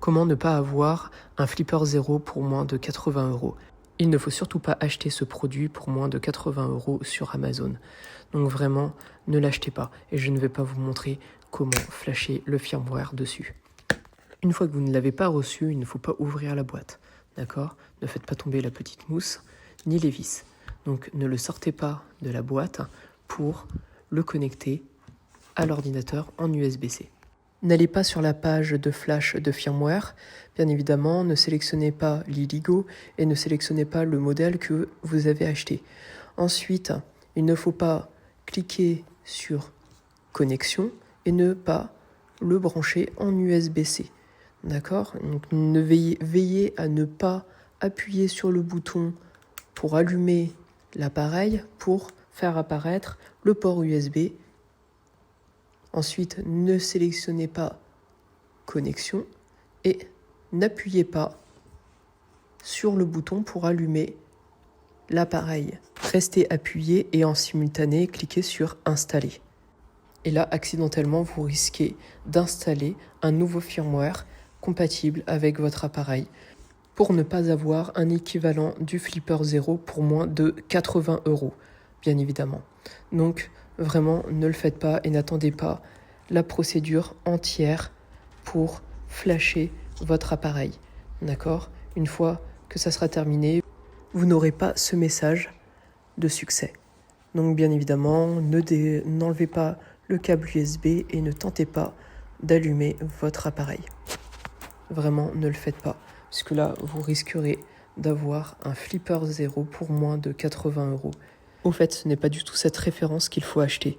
Comment ne pas avoir un flipper 0 pour moins de 80 €? Il ne faut surtout pas acheter ce produit pour moins de 80 € sur Amazon. Donc vraiment, ne l'achetez pas et je ne vais pas vous montrer comment flasher le firmware dessus. Une fois que vous ne l'avez pas reçu, il ne faut pas ouvrir la boîte, d'accord? Ne faites pas tomber la petite mousse ni les vis. Donc ne le sortez pas de la boîte pour le connecter à l'ordinateur en USB-C. N'allez pas sur la page de flash de firmware, bien évidemment, ne sélectionnez pas l'Iligo et ne sélectionnez pas le modèle que vous avez acheté. Ensuite, il ne faut pas cliquer sur connexion et ne pas le brancher en USB-C. D'accord? Donc veillez à ne pas appuyer sur le bouton pour allumer l'appareil pour faire apparaître le port USB. Ensuite, ne sélectionnez pas connexion et n'appuyez pas sur le bouton pour allumer l'appareil. Restez appuyé et en simultané, cliquez sur installer. Et là, accidentellement, vous risquez d'installer un nouveau firmware compatible avec votre appareil pour ne pas avoir un équivalent du Flipper 0 pour moins de 80 €, bien évidemment. Donc, vraiment, ne le faites pas et n'attendez pas la procédure entière pour flasher votre appareil. D'accord? Une fois que ça sera terminé, vous n'aurez pas ce message de succès. Donc, bien évidemment, n'enlevez pas le câble USB et ne tentez pas d'allumer votre appareil. Vraiment, ne le faites pas, puisque là, vous risquerez d'avoir un Flipper 0 pour moins de 80 €. Au fait, ce n'est pas du tout cette référence qu'il faut acheter.